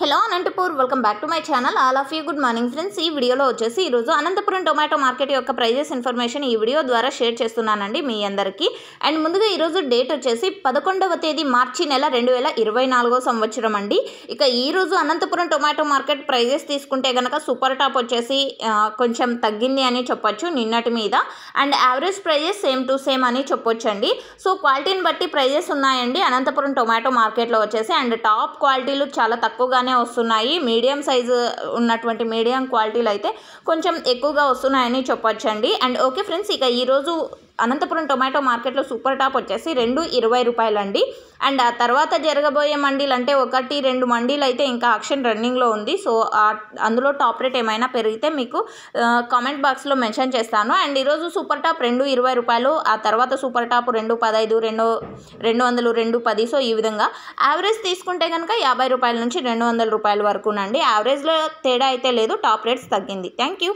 Hello Anantapur welcome back to my channel all of you good morning friends. ఈ వీడియోలో వచ్చేసి ఈరోజు అనంతపురం టొమాటో మార్కెట్ యొక్క ప్రైజెస్ ఇన్ఫర్మేషన్ ఈ వీడియో ద్వారా షేర్ చేస్తున్నానండి మీ అందరికీ. అండ్ ముందుగా ఈరోజు డేట్ వచ్చేసి 11వ తేదీ మార్చి నెల 2024 సంవత్సరం అండి. ఇక ఈరోజు అనంతపురం టొమాటో మార్కెట్ ప్రైజెస్ తీసుకుంటే కనుక సూపర్ టాప్ వచ్చేసి కొంచెం తగ్గింది అని చెప్పొచ్చు నిన్నటి మీద. And average prices same to same అని చెప్పొచ్చు అండి. సో క్వాలిటీని బట్టి ప్రైజెస్ ఉన్నాయండి అనంతపురం టొమాటో మార్కెట్లో వచ్చేసి. అండ్ టాప్ క్వాలిటీలు చాలా తక్కువగానే వస్తున్నాయి. మీడియం సైజు ఉన్నటువంటి మీడియం క్వాలిటీలు అయితే కొంచెం ఎక్కువగా వస్తున్నాయని చెప్పొచ్చండి. అండ్ ఓకే ఫ్రెండ్స్, ఇక ఈరోజు అనంతపురం టొమాటో మార్కెట్లో సూపర్ టాప్ వచ్చేసి 2.20 రూపాయలండి. అండ్ ఆ తర్వాత జరగబోయే మండీలు అంటే 1-2 మండీలు అయితే ఇంకా ఆక్షన్ రన్నింగ్లో ఉంది. సో అందులో టాప్ రేట్ ఏమైనా పెరిగితే మీకు కామెంట్ బాక్స్లో మెన్షన్ చేస్తాను. అండ్ ఈరోజు సూపర్ టాప్ 2.20 రూపాయలు, ఆ తర్వాత సూపర్ టాప్ 2.15, 200, 2.10. సో ఈ విధంగా యావరేజ్ తీసుకుంటే కనుక 50 రూపాయల నుంచి 200 రూపాయల వరకునండి. యావరేజ్లో తేడా అయితే లేదు, టాప్ రేట్స్ తగ్గింది. Thank you.